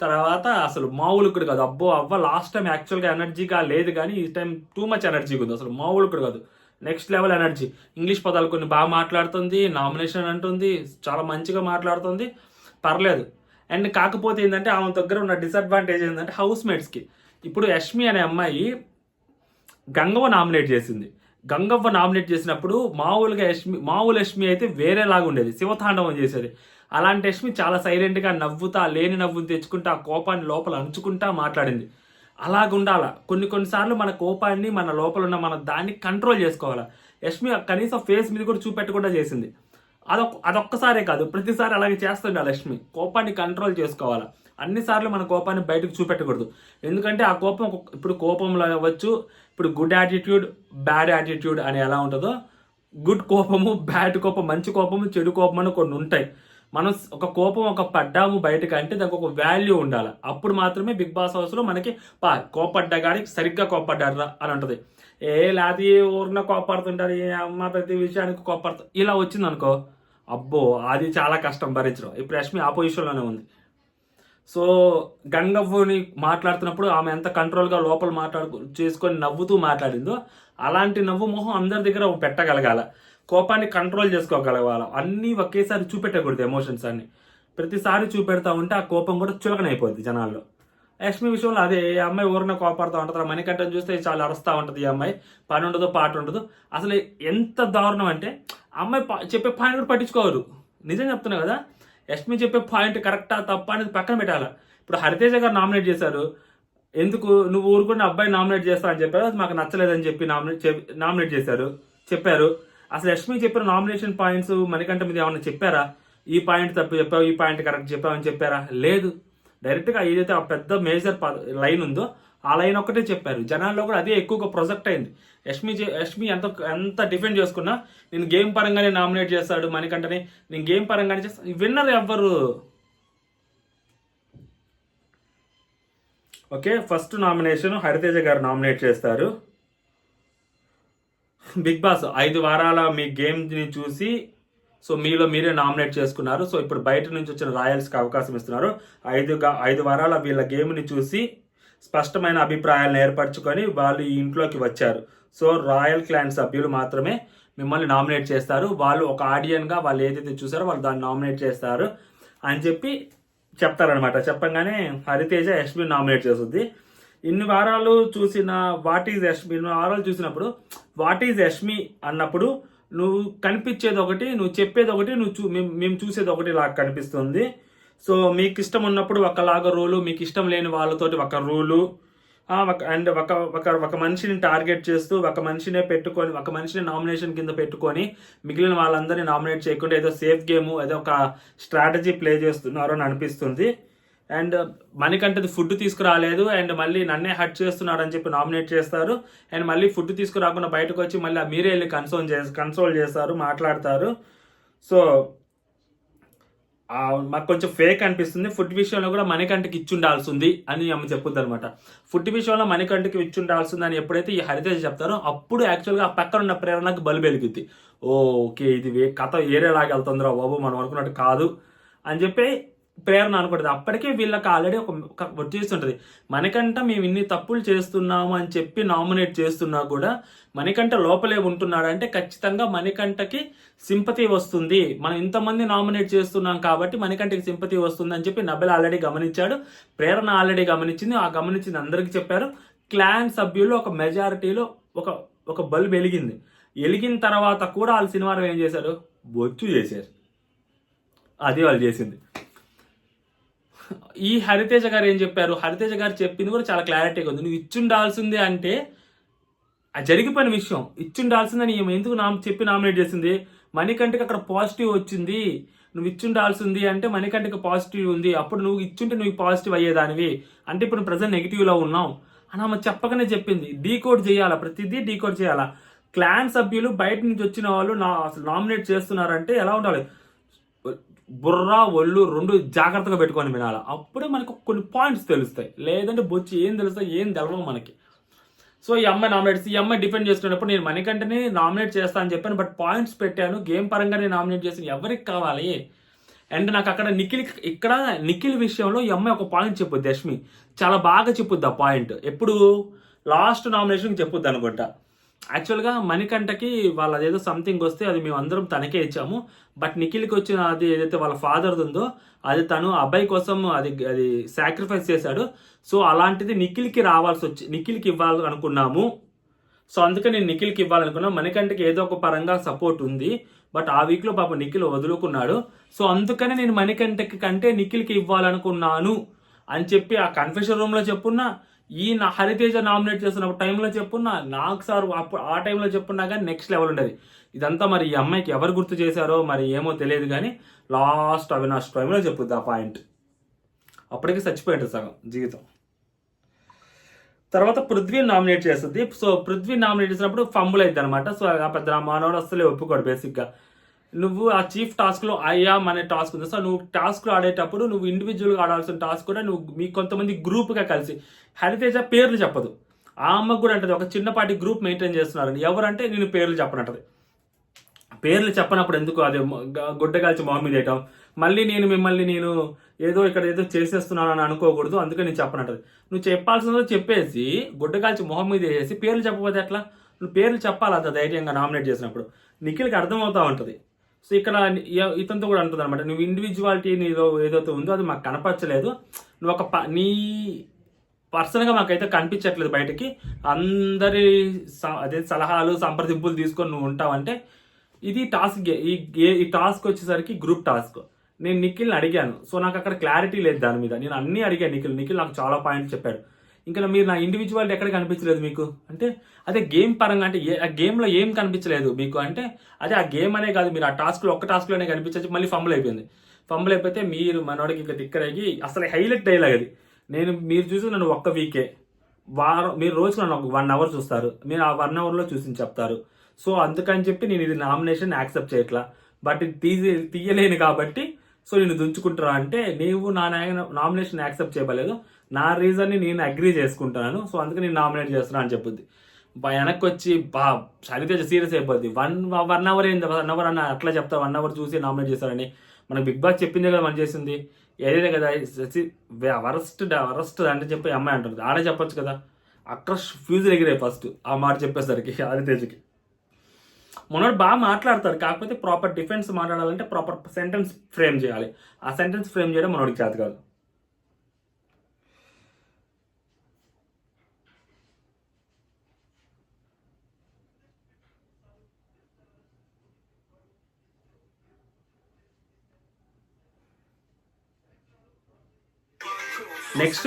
తర్వాత అసలు మామూలుకుడు కాదు అబ్బో అవ్వ. లాస్ట్ టైం యాక్చువల్గా ఎనర్జీగా లేదు కానీ ఈ టైం టూ మచ్ ఎనర్జీగా ఉంది. అసలు మామూలుకుడు కాదు, నెక్స్ట్ లెవెల్ ఎనర్జీ. ఇంగ్లీష్ పదాలు కొన్ని బాగా మాట్లాడుతుంది, నామినేషన్ అంటుంది, చాలా మంచిగా మాట్లాడుతుంది, పర్లేదు. అండ్ కాకపోతే ఏంటంటే ఆమె దగ్గర ఉన్న డిసడ్వాంటేజ్ ఏంటంటే హౌస్ మేట్స్కి. ఇప్పుడు యష్మి అనే అమ్మాయి గంగవ్వ నామినేట్ చేసింది. గంగవ్వ నామినేట్ చేసినప్పుడు మామూలు యష్మి అయితే వేరేలాగా ఉండేది, శివతాండవం చేసేది. అలాంటి యష్మి చాలా సైలెంట్గా నవ్వుతా, లేని నవ్వుని తెచ్చుకుంటా, కోపాన్ని లోపల అంచుకుంటా మాట్లాడింది. అలాగుండాల. కొన్నిసార్లు మన కోపాన్ని, మన లోపల ఉన్న మన దాన్ని కంట్రోల్ చేసుకోవాలా. యష్మి కనీసం ఫేస్ మీద కూడా చూపెట్టకుండా చేసింది. అదొక్కసారే కాదు, ప్రతిసారి అలాగే చేస్తుండాలి యష్మి. కోపాన్ని కంట్రోల్ చేసుకోవాలా. అన్నిసార్లు మన కోపాన్ని బయటకు చూపెట్టకూడదు. ఎందుకంటే ఆ కోపం ఇప్పుడు కోపంలో అవ్వచ్చు, ఇప్పుడు గుడ్ యాటిట్యూడ్, బ్యాడ్ యాటిట్యూడ్ అని ఎలా ఉంటుందో, గుడ్ కోపము, బ్యాడ్ కోపం, మంచి కోపము, చెడు కోపం అని కొన్ని ఉంటాయి. మనం ఒక కోపం పడ్డాము బయటకు అంటే దానికి ఒక వాల్యూ ఉండాలి. అప్పుడు మాత్రమే బిగ్ బాస్ హౌస్లో మనకి కోపడ్డగాడికి సరిగ్గా కోపడ్డారా అని ఉంటుంది. లేకపోతే ఊరిన కోపడుతుంటారు, అమ్మ ప్రతి విషయానికి కోపడుతుంది, ఇలా వచ్చింది అనుకో, అబ్బో అది చాలా కష్టం భరించడం. ఇప్పుడు యష్మి ఆపోజిషన్లోనే ఉంది. సో గంగవ్వని మాట్లాడుతున్నప్పుడు ఆమె ఎంత కంట్రోల్గా లోపల చేసుకొని నవ్వుతూ మాట్లాడిందో అలాంటి నవ్వు మొహం అందరి దగ్గర పెట్టగలగాల. కోపాన్ని కంట్రోల్ చేసుకోగలగాల. అన్నీ ఒకేసారి చూపెట్టకూడదు, ఎమోషన్స్ అన్ని ప్రతిసారి చూపెడతా ఉంటే ఆ కోపం కూడా చులకనైపోద్ది జనాల్లో. యష్మి విషయంలో అదే, అమ్మాయి ఊరిన కోపడుతూ ఉంటుంది. మణికంఠని చూస్తే చాలా అరుస్తూ ఉంటుంది. ఈ అమ్మాయి పని ఉండదు, పాట ఉండదు. అసలు ఎంత దారుణం అంటే అమ్మాయి చెప్పే పాయింట్ కూడా పట్టించుకోరు. నిజం చెప్తున్నా కదా, యష్మి చెప్పే పాయింట్ కరెక్టా తప్ప అనేది పక్కన పెట్టాలి. ఇప్పుడు హరితేజ గారు నామినేట్ చేశారు, ఎందుకు నువ్వు ఊరుకున్న అబ్బాయి నామినేట్ చేస్తా అని చెప్పారు, అది మాకు నచ్చలేదని చెప్పి నామినేట్ చెప్పారు. అసలు యష్మి చెప్పిన నామినేషన్ పాయింట్స్ మణికంఠ మీద ఏమన్నా చెప్పారా? ఈ పాయింట్ తప్పు చెప్పావు, ఈ పాయింట్ కరెక్ట్ చెప్పావని చెప్పారా? లేదు. డైరెక్ట్గా ఏదైతే ఆ పెద్ద మేజర్ లైన్ ఉందో ఆ లైన్ ఒక్కటే చెప్పారు. జనాల్లో కూడా అదే ఎక్కువగా ప్రొజెక్ట్ అయింది. యష్మి ఎంత డిఫెండ్ చేసుకున్నా నేను గేమ్ పరంగానే నామినేట్ చేస్తాడు మణికంఠని, నేను గేమ్ పరంగానే చేస్తాను. విన్నర్ ఎవ్వరు? ఓకే, ఫస్ట్ నామినేషన్ హరితేజ గారు నామినేట్ చేస్తారు. బిగ్ బాస్ 5 వారాల మీ గేమ్ని చూసి సో మీలో మీరే నామినేట్ చేసుకున్నారు. సో ఇప్పుడు బయట నుంచి వచ్చిన రాయల్స్కి అవకాశం ఇస్తున్నారు. 5 వారాల వీళ్ళ గేమ్ని చూసి స్పష్టమైన అభిప్రాయాలను ఏర్పరచుకొని వాళ్ళు ఈ ఇంట్లోకి వచ్చారు. సో రాయల్ క్లాన్ సభ్యులు మాత్రమే మిమ్మల్ని నామినేట్ చేస్తారు. వాళ్ళు ఒక ఆడియన్గా వాళ్ళు ఏదైతే చూసారో వాళ్ళు దాన్ని నామినేట్ చేస్తారు అని చెప్పి చెప్తారనమాట. చెప్పంగానే హరితేజ యష్మి నామినేట్ చేస్తుంది. ఇన్ని వారాలు చూసిన వాట్ ఈజ్ యష్మి, 2 వారాలు చూసినప్పుడు వాట్ ఈజ్ యష్మి అన్నప్పుడు నువ్వు కనిపించేది ఒకటి, నువ్వు చెప్పేది ఒకటి, మేము చూసేది ఒకటి లాగా కనిపిస్తుంది. సో మీకు ఇష్టం ఉన్నప్పుడు ఒకలాగా రూలు, మీకు ఇష్టం లేని వాళ్ళతోటి ఒక రూలు, అండ్ ఒక ఒక ఒక మనిషిని టార్గెట్ చేస్తూ ఒక మనిషినే పెట్టుకొని ఒక మనిషిని నామినేషన్ కింద పెట్టుకొని మిగిలిన వాళ్ళందరినీ నామినేట్ చేయకుండా ఏదో సేఫ్ గేమ్ ఏదో ఒక స్ట్రాటజీ ప్లే చేస్తున్నారు అని అనిపిస్తుంది. అండ్ మణికంఠది ఫుడ్ తీసుకురాలేదు అండ్ మళ్ళీ నన్నే హట్ చేస్తున్నాడు అని చెప్పి నామినేట్ చేస్తారు. అండ్ మళ్ళీ ఫుడ్ తీసుకురాకుండా బయటకు వచ్చి మళ్ళీ మీరే వెళ్ళి కన్సోల్ చేస్తారు, మాట్లాడతారు. సో మాకు కొంచెం ఫేక్ అనిపిస్తుంది. ఫుడ్ విషయంలో కూడా మణికంఠకి ఇచ్చుండాల్సింది అని అమ్మ చెప్పుద్ది అనమాట. ఫుడ్ విషయంలో మణికంఠకి ఇచ్చుండాల్సింది అని ఎప్పుడైతే ఈ హరితేజ చెప్తారో అప్పుడు యాక్చువల్గా ఆ పక్కన ఉన్న ప్రేరణకు బలు వెలుగుద్ది. ఓకే ఇది కథ ఏరేలాగా వెళ్తుందిరా బాబు, మనం అనుకున్నట్టు కాదు అని చెప్పి ప్రేరణ అనుకుంటుంది. అప్పటికే వీళ్ళకి ఆల్రెడీ ఒక వచ్చేస్తుంటుంది. మణికంఠ మేము ఇన్ని తప్పులు చేస్తున్నాము అని చెప్పి నామినేట్ చేస్తున్నా కూడా మణికంఠ లోపలే ఉంటున్నాడంటే ఖచ్చితంగా మణికంఠకి సింపతి వస్తుంది. మనం ఇంతమంది నామినేట్ చేస్తున్నాం కాబట్టి మణికంఠకి సింపతి వస్తుంది అని చెప్పి నబెల్ ఆల్రెడీ గమనించాడు, ప్రేరణ ఆల్రెడీ గమనించింది. ఆ గమనించింది అందరికీ చెప్పారు. క్లాన్ సభ్యులు ఒక మెజారిటీలో ఒక ఒక బల్బ్ వెలిగింది. వెలిగిన తర్వాత కూడా వాళ్ళు సినిమాలో ఏం చేశారు, బొచ్చు చేశారు. అది వాళ్ళు చేసింది. ఈ హరితేజ గారు ఏం చెప్పారు, హరితేజ గారు చెప్పింది కూడా చాలా క్లారిటీగా ఉంది. నువ్వు ఇచ్చుండాల్సిందే అంటే జరిగిపోయిన విషయం, ఇచ్చుండాల్సిందని ఎందుకు చెప్పి నామినేట్ చేసింది. మణికంఠకి అక్కడ పాజిటివ్ వచ్చింది, నువ్వు ఇచ్చుండాల్సింది అంటే మణికంఠకి పాజిటివ్ ఉంది, అప్పుడు నువ్వు ఇచ్చుంటే నువ్వు పాజిటివ్ అయ్యేదానివి, అంటే ఇప్పుడు ప్రజెంట్ నెగిటివ్లో ఉన్నావు అని ఆమె చెప్పకనే చెప్పింది. డీకోడ్ చేయాలా, ప్రతిదీ డీకోడ్ చేయాలా. క్లాన్ సభ్యులు బయట నుంచి వచ్చిన వాళ్ళు అసలు నామినేట్ చేస్తున్నారంటే ఎలా ఉండాలి, బుర్ర ఒళ్ళు రెండు జాగ్రత్తగా పెట్టుకొని వినాలి. అప్పుడే మనకు కొన్ని పాయింట్స్ తెలుస్తాయి. లేదంటే బొచ్చి ఏం తెలుస్తాయి, ఏం తెలవవు మనకి. సో ఈ అమ్మాయి నామినేట్స్, ఈ అమ్మాయి డిఫెండ్ చేసుకున్నప్పుడు నేను మణికంఠని నామినేట్ చేస్తా అని చెప్పాను, బట్ పాయింట్స్ పెట్టాను, గేమ్ పరంగా నేను నామినేట్ చేసి ఎవరికి కావాలి. అండ్ నాకు అక్కడ నిఖిల్ విషయంలో ఈ అమ్మాయి ఒక పాయింట్ చెప్పుద్ది, యష్మి చాలా బాగా చెప్పుద్ది ఆ పాయింట్. ఎప్పుడు లాస్ట్ నామినేషన్ చెప్పుద్ది అనుకుంటా. యాక్చువల్గా మణికంఠకి వాళ్ళ ఏదో సంథింగ్ వస్తే అది మేము అందరం తనకే ఇచ్చాము, బట్ నిఖిల్కి వచ్చిన అది ఏదైతే వాళ్ళ ఫాదర్ది ఉందో అది తను అబ్బాయి కోసం అది సాక్రిఫైస్ చేశాడు. సో అలాంటిది నిఖిల్కి నిఖిల్కి ఇవ్వాలి అనుకున్నాము. సో అందుకని నేను నిఖిల్కి ఇవ్వాలనుకున్నాను. మణికంఠకి ఏదో ఒక పరంగా సపోర్ట్ ఉంది, బట్ ఆ వీక్లో పాపం నిఖిల్ వదులుకున్నాడు. సో అందుకని నేను మణికంఠకి కంటే నిఖిల్కి ఇవ్వాలనుకున్నాను అని చెప్పి ఆ కన్ఫెషన్ రూమ్లో చెప్పున్నా, ఈ హరితేజ నామినేట్ చేస్తున్న టైంలో చెప్పున్నా, నాకు సార్ ఆ టైంలో చెప్పున్నా కానీ నెక్స్ట్ లెవెల్ ఉండేది. ఇదంతా మరి ఈ అమ్మాయికి ఎవరు గుర్తు చేశారో మరి ఏమో తెలియదు కానీ లాస్ట్ అవినాష్ టైంలో చెప్పుద్ది ఆ పాయింట్. అప్పటికి చచ్చిపోయింది సగం జీవితం. తర్వాత పృథ్వీని నామినేట్ చేస్తుంది. సో పృథ్వీ నామినేట్ చేసినప్పుడు ఫంబుల్ అవుతుంది అనమాట. సో ఆ పెద్ద మానవుడు అసలే ఒప్పుకోడు. బేసిక్గా నువ్వు ఆ చీఫ్ టాస్క్లో ఐఆమ్ అనే టాస్క్ ఉంది. సో నువ్వు టాస్క్లో ఆడేటప్పుడు నువ్వు ఇండివిజువల్గా ఆడాల్సిన టాస్క్ కూడా నువ్వు మీ కొంతమంది గ్రూప్గా కలిసి, హరితేజ పేర్లు చెప్పదు, ఆ అమ్మకు కూడా అంటది ఒక చిన్నపాటి గ్రూప్ మెయింటైన్ చేస్తున్నారని. ఎవరంటే నేను పేర్లు చెప్పనంటది. పేర్లు చెప్పనప్పుడు ఎందుకు అదే గుడ్డగాల్చి మొహం మీద వేయటం, మళ్ళీ మిమ్మల్ని ఏదో ఇక్కడ ఏదో చేసేస్తున్నాను అని అనుకోకూడదు, అందుకే నేను చెప్పనంటది. నువ్వు చెప్పాల్సిందో చెప్పేసి గుడ్డగాల్చి మొహం మీద వేసేసి పేర్లు చెప్పకపోతే ఎట్లా, నువ్వు పేర్లు చెప్పాలి అంత ధైర్యంగా నామినేట్ చేసినప్పుడు. నిఖిల్కి అర్థమవుతా ఉంటుంది. సో ఇక్కడ ఇతనితో కూడా అంటుంది అనమాట, నువ్వు ఇండివిజువాలిటీ నీలో ఏదైతే ఉందో అది మాకు కనపరచలేదు, నువ్వు నీ పర్సనల్గా మాకైతే కనిపించట్లేదు బయటకి, అందరి అదే సలహాలు సంప్రదింపులు తీసుకొని నువ్వు ఉంటావంటే ఇది టాస్క్. ఈ టాస్క్ వచ్చేసరికి గ్రూప్ టాస్క్. నేను నిఖిల్ని అడిగాను, సో నాకు అక్కడ క్లారిటీ లేదు దాని మీద. నేను అన్నీ అడిగాను నిఖిల్ నాకు చాలా పాయింట్స్ చెప్పాడు. ఇంకా మీరు నా ఇండివిజువాలిటీ ఎక్కడ కనిపించలేదు మీకు అంటే, అదే గేమ్ పరంగా అంటే ఆ గేమ్లో ఏం కనిపించలేదు మీకు అంటే, అదే ఆ గేమ్ అనే కాదు, మీరు ఆ టాస్క్లో ఒక్క టాస్క్లోనే కనిపించచ్చు. మళ్ళీ ఫంబుల్ అయిపోయింది. ఫంబుల్ అయిపోతే మీరు మనోడికి ఇంకా తిక్కరయ్యి అసలు హైలైట్ డైలాగ్ అది. మీరు చూసి నన్ను ఒక్క వీకే మీరు రోజుకు నన్ను 1 hour చూస్తారు, మీరు ఆ 1 hourలో చూసి చెప్తారు. సో అందుకని చెప్పి నేను ఇది నామినేషన్ యాక్సెప్ట్ చేయట్లా, బట్ ఇది తీయలేను కాబట్టి సో నేను దుంచుకుంటున్నా అంటే, నీవు నా నామినేషన్ యాక్సెప్ట్ చేయలేదు, నా రీజన్ని నేను అగ్రీ చేసుకుంటున్నాను, సో అందుకే నేను నామినేట్ చేస్తున్నా అని చెప్పుద్ది. వెనక్కి వచ్చి హరితేజ సీరియస్ అయిపోద్ది. 1 hour ఏంది, 1 hour అన్న అట్లా చెప్తా, 1 hour చూసి నామినేట్ చేస్తారని. మనకు బిగ్ బాస్ చెప్పిందే కదా మనం చేసింది, ఏదైనా కదా వరస్ట్ అంటే చెప్పి అమ్మాయి అంటుంది, ఆడే చెప్పొచ్చు కదా. అక్కడ ఫ్యూజర్ ఎగిరే ఫస్ట్ ఆ మాట చెప్పేసరికి హరితేజకి. మనోడు బాగా మాట్లాడతారు, కాకపోతే ప్రాపర్ డిఫెన్స్ మాట్లాడాలంటే ప్రాపర్ సెంటెన్స్ ఫ్రేమ్ చేయాలి. ఆ సెంటెన్స్ ఫ్రేమ్ చేయడం మనోడికి చేత కాదు. నెక్స్ట్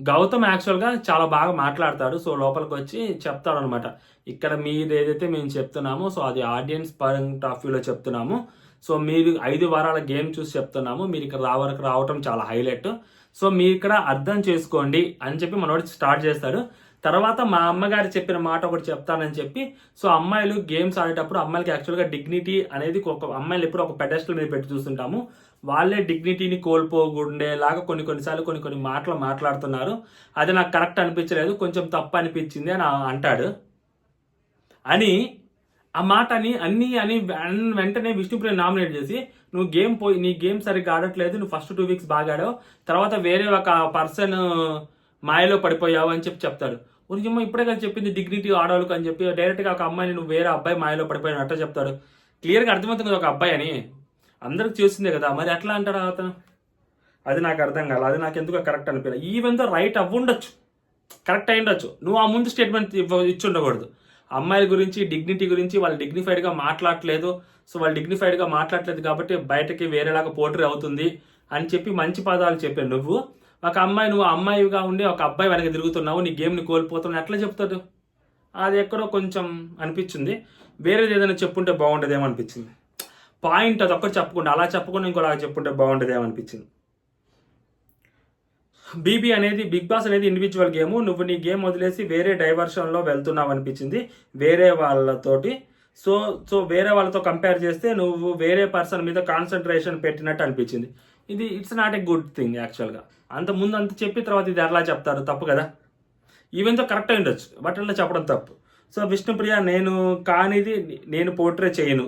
గౌతమ్ యాక్చువల్గా చాలా బాగా మాట్లాడతాడు. సో లోపలికి వచ్చి చెప్తాడు అనమాట, ఇక్కడ మీరు ఏదైతే మేము చెప్తున్నామో సో అది ఆడియన్స్ పాయింట్ ఆఫ్ వ్యూలో చెప్తున్నాము. సో మీరు 5 వారాల గేమ్ చూసి చెప్తున్నాము, మీరు ఇక్కడ రావటం చాలా హైలైట్. సో మీరు ఇక్కడ అర్థం చేసుకోండి అని చెప్పి మనోడు స్టార్ట్ చేస్తాడు. తర్వాత మా అమ్మగారు చెప్పిన మాట ఒకటి చెప్తానని చెప్పి, సో అమ్మాయిలు గేమ్స్ ఆడేటప్పుడు అమ్మాయిలకి యాక్చువల్గా డిగ్నిటీ అనేది ఒక అమ్మాయిలు ఎప్పుడు ఒక పెడెస్టల్ మీద పెట్టి చూస్తుంటాము, వాళ్ళే డిగ్నిటీని కోల్పోకుండేలాగా కొన్ని మాటలు మాట్లాడుతున్నారు. అది నాకు కరెక్ట్ అనిపించలేదు, కొంచెం తప్పు అనిపించింది అని అంటాడు. అని ఆ మాట అని వెంటనే విష్ణుప్రియ నామినేట్ చేసి, నువ్వు నీ గేమ్ సరిగ్గా ఆడట్లేదు, నువ్వు ఫస్ట్ 2 వీక్స్ బాగా ఆడావు, తర్వాత వేరే ఒక పర్సన్ మాయలో పడిపోయావు అని చెప్తాడు. ఉరిజమ్మ ఇప్పుడే కదా చెప్పింది డిగ్నిటీ ఆడవాళ్ళకు అని చెప్పి, డైరెక్ట్గా ఒక అమ్మాయిని నువ్వు వేరే అబ్బాయి మాయలో పడిపోయిన అట్లా చెప్తాడు. క్లియర్గా అర్థమవుతుంది కదా ఒక అబ్బాయి అని, అందరికి చూసిందే కదా, మరి ఎట్లా అంటాడు అతను? అది నాకు అర్థం కాదు, అది నాకు ఎందుకు కరెక్ట్ అనిపించలేదు. ఈవెన్ తో రైట్ అవ్వుండొచ్చు, కరెక్ట్ అయి ఉండొచ్చు, నువ్వు ఆ ముందు స్టేట్మెంట్ ఇచ్చి ఉండకూడదు. అమ్మాయిల గురించి డిగ్నిటీ గురించి వాళ్ళు డిగ్నిఫైడ్గా మాట్లాడలేదు, సో వాళ్ళు డిగ్నిఫైడ్గా మాట్లాడలేదు కాబట్టి బయటకి వేరేలాగా పోట్రీ అవుతుంది అని చెప్పి మంచి పదాలు చెప్పాను. నువ్వు అమ్మాయిగా ఉండి ఒక అబ్బాయి వెనక తిరుగుతున్నావు, నీ గేమ్ని కోల్పోతున్నావు ఎట్లా చెప్తాడు? అది ఎక్కడో కొంచెం అనిపించింది. వేరేది ఏదైనా చెప్పుంటే బాగుంటుందేమో అనిపించింది. పాయింట్ అది ఒక్కటి చెప్పకుండా అలా చెప్పకుండా ఇంకోలా చెప్పుంటే బాగుంటుందేమో అనిపించింది. బిగ్ బాస్ అనేది ఇండివిజువల్ గేమ్, నువ్వు నీ గేమ్ వదిలేసి వేరే డైవర్షన్లో వెళ్తున్నావు అనిపించింది వేరే వాళ్ళతోటి. సో వేరే వాళ్ళతో కంపేర్ చేస్తే నువ్వు వేరే పర్సన్ మీద కాన్సన్ట్రేషన్ పెట్టినట్టు అనిపించింది. ఇది it's not a good thing యాక్చువల్గా. ముందు అంత చెప్పి తర్వాత ఇది ఎలా చెప్తారు? తప్పు కదా. ఈవెన్తో కరెక్ట్ అయి ఉండొచ్చు, బట్ అలా చెప్పడం తప్పు. సో విష్ణుప్రియ, నేను పోర్ట్రే చేయను,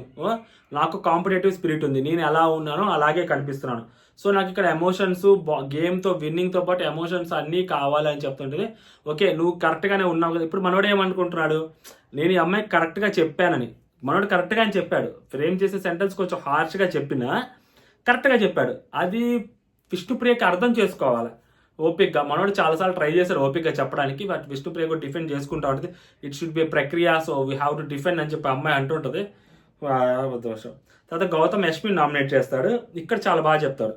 నాకు కాంపిటేటివ్ స్పిరిట్ ఉంది, నేను ఎలా ఉన్నానో అలాగే కనిపిస్తున్నాను. సో నాకు ఇక్కడ ఎమోషన్స్, గేమ్తో విన్నింగ్తో పాటు ఎమోషన్స్ అన్నీ కావాలని చెప్తుంటుంది. ఓకే, నువ్వు కరెక్ట్గానే ఉన్నావు కదా. ఇప్పుడు మనోడు ఏమనుకుంటున్నాడు, నేను ఈ అమ్మాయికి కరెక్ట్గా చెప్పానని. మనోడు కరెక్ట్గా అని చెప్పాడు, ఫ్రేమ్ చేసే సెంటెన్స్ కొంచెం హార్ష్గా చెప్పినా కరెక్ట్గా చెప్పాడు. అది విష్ణుప్రియకి అర్థం చేసుకోవాలి ఓపిక్గా. మనోడు చాలాసార్లు ట్రై చేశారు ఓపిక్గా చెప్పడానికి, బట్ విష్ణుప్రియ కూడా డిఫెండ్ చేసుకుంటూ ఉంటుంది. ఇట్ షుడ్ బి ప్రక్రియ, so we have to defend అని చెప్పి అమ్మాయి అంటుంటుంది. దోషం. తర్వాత గౌతమ్ యష్మిని నామినేట్ చేస్తాడు. ఇక్కడ చాలా బాగా చెప్తాడు.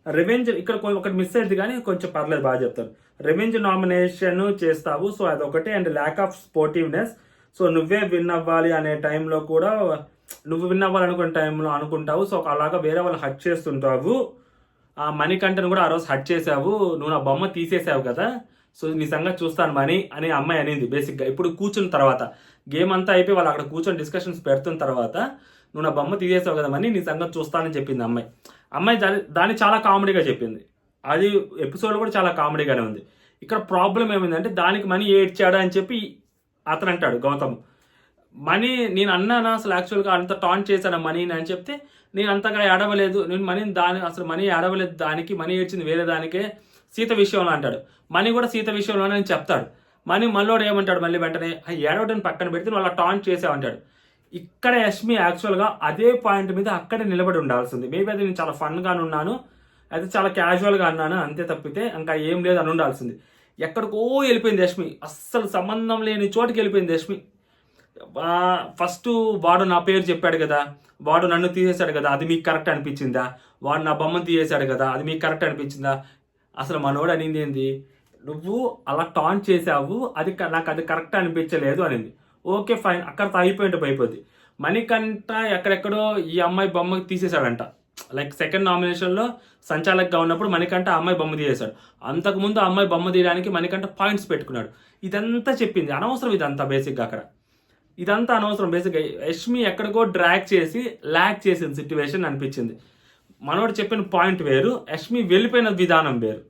రివెంజ్ ఇక్కడ ఒకటి మిస్ అయ్యింది కానీ కొంచెం పర్లేదు, బాగా చెప్తాడు. రివెంజ్ నామినేషన్ చేస్తావు, సో అదొకటి. And lack of sportiveness, so నువ్వే విన్ అవ్వాలి అనే టైంలో కూడా నువ్వు విన్ అవ్వాలనుకునే టైంలో అనుకుంటావు, సో అలాగా వేరే వాళ్ళు హట్ చేస్తుంటావు. ఆ మణికంఠను కూడా ఆ రోజు హట్ చేసావు, నువ్వు నా బొమ్మ తీసేసావు కదా, సో నీ సంగతి చూస్తాను మణి అని అమ్మాయి అనేది బేసిక్గా. ఇప్పుడు కూర్చున్న తర్వాత గేమ్ అంతా అయిపోయి వాళ్ళు అక్కడ కూర్చొని డిస్కషన్స్ పెడుతున్న తర్వాత నువ్వు నా బొమ్మ తీసేసావు కదా మణి, నీ సంగతి చూస్తానని చెప్పింది అమ్మాయి. దాన్ని చాలా కామెడీగా చెప్పింది. అది ఎపిసోడ్ కూడా చాలా కామెడీగానే ఉంది. ఇక్కడ ప్రాబ్లం ఏమైందంటే దానికి మణి ఏడ్చాడా అని చెప్పి అతను అంటాడు గౌతమ్. మనీ నేను అన్నానా అసలు యాక్చువల్గా అంత టాంట్ చేశాను మనీని అని చెప్తే, నేను అంతగా ఏడవలేదు, నేను అసలు మనీ ఏడవలేదు, దానికి మనీ ఏడ్చింది వేరే దానికే, సీత విషయంలో అంటాడు. మనీ కూడా సీత విషయంలోనే అని చెప్తాడు. మనీ మళ్ళోడు ఏమంటాడు మళ్ళీ వెంటనే, ఏడవడానికి పక్కన పెడితే నువ్వు అలా టాంట్ చేసావంటాడు. ఇక్కడ యష్మి యాక్చువల్గా అదే పాయింట్ మీద అక్కడే నిలబడి ఉండాల్సింది. మేబీ అది నేను చాలా ఫన్గానే ఉన్నాను, అయితే చాలా క్యాజువల్గా అన్నాను అంతే, తప్పితే ఇంకా ఏం లేదు అని ఉండాల్సింది. ఎక్కడికో వెళ్ళిపోయింది యష్మి, అస్సలు సంబంధం లేని చోటుకి వెళ్ళిపోయింది యష్మి. ఫస్ట్ వాడు నా పేరు చెప్పాడు కదా, వాడు నన్ను తీసేశాడు కదా, అది మీకు కరెక్ట్ అనిపించిందా? వాడు నా బొమ్మను తీసేశాడు కదా, అది మీకు కరెక్ట్ అనిపించిందా? అసలు మనోడు అనింది ఏంది, నువ్వు అలా టాంట్ చేసావు, నాకు అది కరెక్ట్ అనిపించలేదు అనింది. ఓకే ఫైన్, అక్కడితో అయిపోయింది. మణికంఠ ఎక్కడెక్కడో ఈ అమ్మాయి బొమ్మ తీసేశాడంట. లైక్ సెకండ్ నామినేషన్లో సంచాలకుగా ఉన్నప్పుడు మణికంఠ అమ్మాయి బొమ్మ తీసేశాడు. అంతకుముందు ఆ అమ్మాయి బొమ్మ తీయడానికి మణికంఠ పాయింట్స్ పెట్టుకున్నాడు. ఇదంతా చెప్పింది అనవసరం, ఇదంతా బేసిక్గా అక్కడ ఇదంతా అనవసరం. బేసిక్గా యష్మి ఎక్కడికో డ్రాగ్ చేసి ల్యాక్ చేసిన సిచ్యువేషన్ అనిపించింది. మనోడు చెప్పిన పాయింట్ వేరు, యష్మి వెళ్ళిపోయిన విధానం వేరు.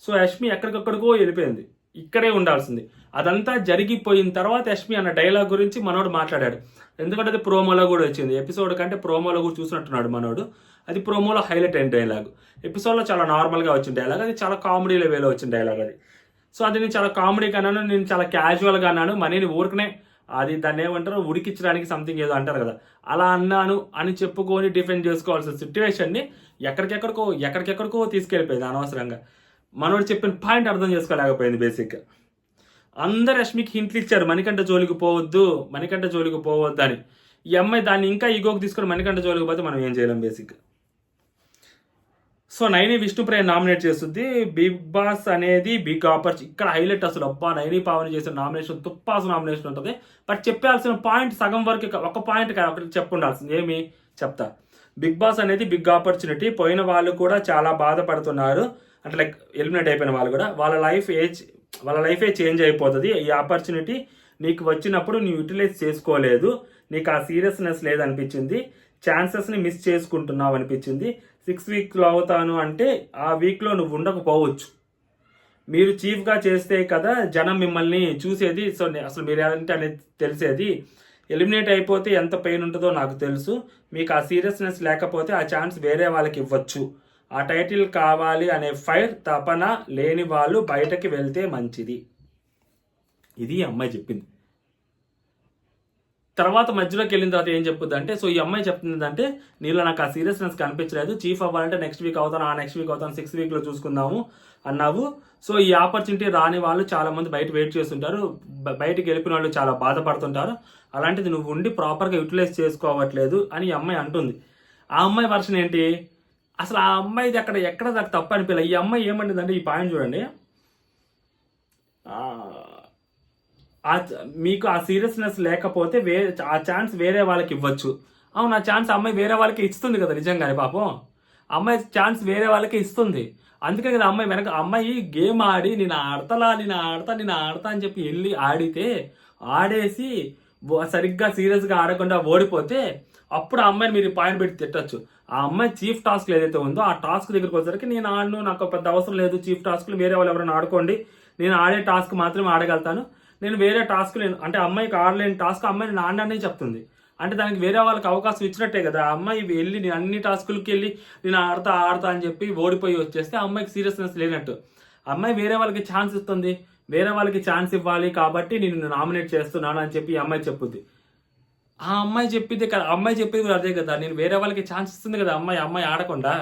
సో యష్మి ఎక్కడికక్కడికో వెళ్ళిపోయింది, ఇక్కడే ఉండాల్సింది. అదంతా జరిగిపోయిన తర్వాత యష్మి అన్న డైలాగ్ గురించి మనోడు మాట్లాడాడు. ఎందుకంటే అది ప్రోమోలో కూడా వచ్చింది, ఎపిసోడ్ కంటే ప్రోమోలో కూడా చూసినట్టున్నాడు మనోడు. అది ప్రోమోలో హైలైట్ అయిన డైలాగ్, ఎపిసోడ్లో చాలా నార్మల్గా వచ్చిన డైలాగ్, అది చాలా కామెడీ వేలో వచ్చిన డైలాగ్ అది. సో అది నేను చాలా కామెడీగా అన్నాను, నేను చాలా క్యాజువల్గా అన్నాను. మనీని ఊరికనే అది దాన్ని ఏమంటారు ఉడికించడానికి సంథింగ్ ఏదో అంటారు కదా, అలా అన్నాను అని చెప్పుకొని డిఫెండ్ చేసుకోవాల్సిన సిచ్యువేషన్ని ఎక్కడికెక్కడికో తీసుకెళ్ళిపోయింది అనవసరంగా. మనోడు చెప్పిన పాయింట్ అర్థం చేసుకోలేకపోయింది. బేసిక్గా అందరు యష్మికి హింట్లు ఇచ్చారు, మణికంఠ జోలికి పోవద్దు అని. ఈ అమ్మాయి దాన్ని ఇంకా ఈగోకి తీసుకొని మణికంఠ జోలికి పోతే మనం ఏం చేయలేం బేసిక్గా. సో నైని విష్ణుప్రియ నామినేట్ చేస్తుంది. బిగ్ బాస్ అనేది బిగ్ ఆపర్చునిటీ. ఇక్కడ హైలైట్ అసలు అబ్బా నైని పావని చేసిన నామినేషన్ తుప్పాసు నామినేషన్ ఉంటుంది. బట్ చెప్పాల్సిన పాయింట్ సగం వరకు ఒక పాయింట్ ఒకటి చెప్పుండాల్సింది. ఏమి చెప్తా. బిగ్ బాస్ అనేది బిగ్ ఆపర్చునిటీ. పోయిన వాళ్ళు కూడా చాలా బాధపడుతున్నారు. అంటే లైక్ ఎలిమినేట్ అయిపోయిన వాళ్ళు కూడా వాళ్ళ లైఫే చేంజ్ అయిపోతుంది. ఈ ఆపర్చునిటీ నీకు వచ్చినప్పుడు నువ్వు యూటిలైజ్ చేసుకోలేదు. నీకు ఆ సీరియస్నెస్ లేదనిపించింది. ఛాన్సెస్ని మిస్ చేసుకుంటున్నావు అనిపించింది. 6 వీక్లో అవుతాను అంటే ఆ వీక్లో నువ్వు ఉండకపోవచ్చు. మీరు చీఫ్గా చేస్తే కదా జనం మిమ్మల్ని చూసేది. సో అసలు మీరు ఏంటి అనేది తెలిసేది. ఎలిమినేట్ అయిపోతే ఎంత పెయిన్ ఉంటుందో నాకు తెలుసు. మీకు ఆ సీరియస్నెస్ లేకపోతే ఆ ఛాన్స్ వేరే వాళ్ళకి ఇవ్వచ్చు. ఆ టైటిల్ కావాలి అనే ఫైర్ తపన లేని వాళ్ళు బయటకి వెళ్తే మంచిది. ఇది అమ్మాయి చెప్పింది. తర్వాత మధ్యలోకి వెళ్ళిన తర్వాత ఏం చెప్పుద్ది అంటే, సో ఈ అమ్మాయి చెప్తుంది అంటే నీలో నాకు ఆ సీరియస్నెస్ కనిపించలేదు. చీఫ్ అవ్వాలంటే నెక్స్ట్ వీక్ అవుతాను, ఆ నెక్స్ట్ వీక్ అవుతాను, 6 వీక్లో చూసుకుందాము అన్నావు. సో ఈ ఆపర్చునిటీ రాని వాళ్ళు చాలా మంది బయట వెయిట్ చేస్తుంటారు. బయటికి వెళ్ళిపోయిన వాళ్ళు చాలా బాధపడుతుంటారు. అలాంటిది నువ్వు ఉండి ప్రాపర్గా యూటిలైజ్ చేసుకోవట్లేదు అని ఈ అమ్మాయి అంటుంది. ఆ అమ్మాయి వర్షన్ ఏంటి? అసలు ఆ అమ్మాయిది ఎక్కడ నాకు తప్పు అనిపించలేదు. ఈ అమ్మాయి ఏమంటుందంటే, ఈ పాయింట్ చూడండి, మీకు ఆ సీరియస్నెస్ లేకపోతే ఆ ఛాన్స్ వేరే వాళ్ళకి ఇవ్వచ్చు. అవును, ఆ ఛాన్స్ అమ్మాయి వేరే వాళ్ళకి ఇస్తుంది కదా. నిజంగానే పాపం అమ్మాయి ఛాన్స్ వేరే వాళ్ళకి ఇస్తుంది. అందుకే కదా అమ్మాయి గేమ్ ఆడి నేను ఆడతా అని చెప్పి వెళ్ళి ఆడేసి సరిగ్గా సీరియస్గా ఆడకుండా ఓడిపోతే అప్పుడు ఆ అమ్మాయిని మీరు పాయింట్ పెట్టి తిట్టచ్చు. ఆ అమ్మాయి చీఫ్ టాస్క్ ఏదైతే ఉందో ఆ టాస్క్ దగ్గరికి వచ్చేసరికి నేను ఆడను, నాకు పెద్ద అవసరం లేదు చీఫ్ టాస్క్లు, వేరే వాళ్ళు ఎవరైనా ఆడుకోండి, నేను ఆడే టాస్క్ మాత్రమే ఆడగలుగుతాను, నేను వేరే టాస్క్లు అంటే అమ్మాయికి ఆడలేని టాస్క్ అమ్మాయిని ఆడనే చెప్తుంది. అంటే దానికి వేరే వాళ్ళకి అవకాశం ఇచ్చినట్టే కదా. ఆ అమ్మాయి వెళ్ళి నేను అన్ని టాస్కులకి వెళ్ళి నేను ఆడతా అని చెప్పి ఓడిపోయి వచ్చేస్తే ఆ అమ్మాయికి సీరియస్నెస్ లేనట్టు. అమ్మాయి వేరే వాళ్ళకి ఛాన్స్ ఇస్తుంది, వేరే వాళ్ళకి ఛాన్స్ ఇవ్వాలి కాబట్టి నేను నామినేట్ చేస్తున్నాను అని చెప్పి ఈ అమ్మాయి చెప్పుద్ది. ఆ అమ్మాయి చెప్పింది కదా, అమ్మాయి చెప్పేది కూడా అదే కదా, నేను వేరే వాళ్ళకి ఛాన్స్ ఇస్తుంది కదా అమ్మాయి ఆడకుండా.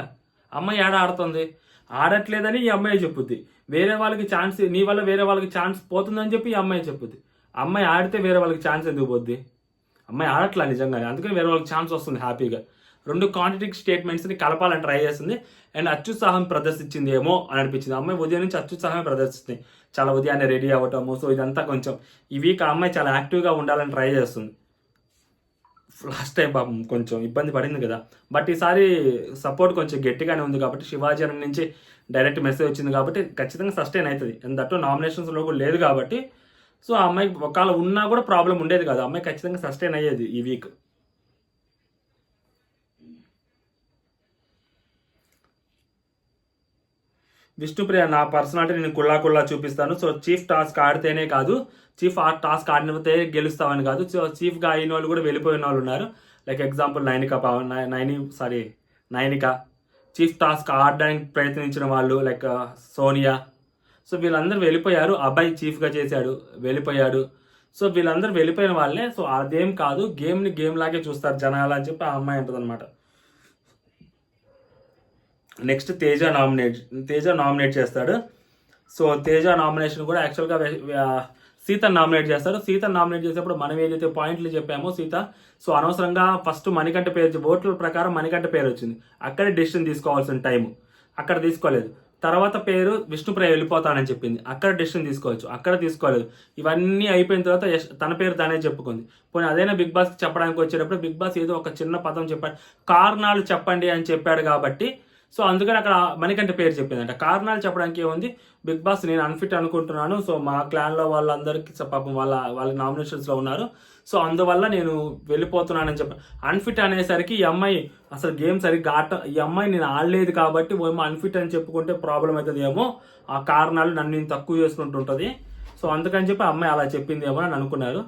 అమ్మాయి ఆడుతుంది, ఆడట్లేదని ఈ అమ్మాయి చెప్పుద్ది. వేరే వాళ్ళకి ఛాన్స్, నీ వల్ల వేరే వాళ్ళకి ఛాన్స్ పోతుందని చెప్పి ఈ అమ్మాయి చెప్పుద్ది. అమ్మాయి ఆడితే వేరే వాళ్ళకి ఛాన్స్ ఎందుకు పోద్ది? అమ్మాయి ఆడట్లా నిజంగానే, అందుకని వేరే వాళ్ళకి ఛాన్స్ వస్తుంది హ్యాపీగా. 2 కాంట్రడిక్ట్ స్టేట్మెంట్స్ని కలపాలని ట్రై చేస్తుంది. అండ్ అత్యుత్సాహం ప్రదర్శించింది ఏమో అని అనిపించింది. అమ్మాయి ఉదయం నుంచి అత్యుత్సాహమే ప్రదర్శిస్తుంది. చాలా ఉదయాన్నే రెడీ అవ్వటము. సో ఇదంతా కొంచెం ఈ వీక్ ఆ అమ్మాయి చాలా యాక్టివ్గా ఉండాలని ట్రై చేస్తుంది. లాస్ట్ టైం పాపం కొంచెం ఇబ్బంది పడింది కదా. బట్ ఈసారి సపోర్ట్ కొంచెం గట్టిగానే ఉంది కాబట్టి, శివాజీ అని నుంచి డైరెక్ట్ మెసేజ్ వచ్చింది కాబట్టి ఖచ్చితంగా సస్టైన్ అవుతుంది. దట్టు నామినేషన్స్లో కూడా లేదు కాబట్టి, సో ఆ అమ్మాయికి ఒకవేళ ఉన్నా కూడా ప్రాబ్లం ఉండేది కాదు. అమ్మాయి ఖచ్చితంగా సస్టైన్ అయ్యేది ఈ వీక్. విష్ణుప్రియ, నా పర్సనాలిటీ నేను కుల్లా చూపిస్తాను. సో చీఫ్ టాస్క్ ఆడితేనే కాదు, చీఫ్ టాస్క్ ఆడితే గెలుస్తామని కాదు. సో చీఫ్గా అయిన వాళ్ళు కూడా వెళ్ళిపోయిన వాళ్ళు ఉన్నారు. Like example Nainika chief task ఆడడానికి ప్రయత్నించిన వాళ్ళు, లైక్ సోనియా. సో వీళ్ళందరూ వెళ్ళిపోయారు. అబ్బాయి చీఫ్గా చేశాడు, వెళ్ళిపోయాడు. సో వీళ్ళందరూ వెళ్ళిపోయిన వాళ్ళే. సో అదేం కాదు, గేమ్ని గేమ్ లాగే చూస్తారు జనాలు అని చెప్పి ఆ అమ్మాయి అంటుంది అనమాట. నెక్స్ట్ తేజ నామినేట్ చేస్తాడు. సో తేజ నామినేషన్ కూడా యాక్చువల్గా సీతను నామినేట్ చేస్తాడు. సీతను నామినేట్ చేసేప్పుడు మనం ఏదైతే పాయింట్లు చెప్పామో సీత, సో అనవసరంగా ఫస్ట్ మణికంఠ పేరు, ఓట్ల ప్రకారం మణికంఠ పేరు వచ్చింది. అక్కడే డెసిషన్ తీసుకోవాల్సిన టైము అక్కడ తీసుకోలేదు. తర్వాత పేరు విష్ణుప్రియ వెళ్ళిపోతానని చెప్పింది, అక్కడ డెసిషన్ తీసుకోవచ్చు, అక్కడ తీసుకోలేదు. ఇవన్నీ అయిపోయిన తర్వాత తన పేరు తనే చెప్పుకుంది. పోనీ అదైనా బిగ్ బాస్కి చెప్పడానికి వచ్చేటప్పుడు బిగ్ బాస్ ఏదో ఒక చిన్న పదం చెప్పాడు, కారణాలు చెప్పండి అని చెప్పాడు కాబట్టి, సో అందుకని అక్కడ మణికంఠ పేరు చెప్పిందంట. కారణాలు చెప్పడానికి ఏముంది, బిగ్ బాస్ నేను అన్ఫిట్ అనుకుంటున్నాను, సో మా క్లాన్లో వాళ్ళందరికీ పాపం వాళ్ళ నామినేషన్స్లో ఉన్నారు, సో అందువల్ల నేను వెళ్ళిపోతున్నానని చెప్పాను. అన్ఫిట్ అనేసరికి ఈ అమ్మాయి అసలు గేమ్ సరిగ్గా ఈ అమ్మాయి నేను ఆడలేదు కాబట్టి ఏమో అన్ఫిట్ అని చెప్పుకుంటే ప్రాబ్లం అవుతుంది ఏమో, ఆ కారణాలు నన్ను నేను తక్కువ చేసుకుంటుంటుంది, సో అందుకని చెప్పి అమ్మాయి అలా చెప్పింది ఏమో అని అనుకున్నారు.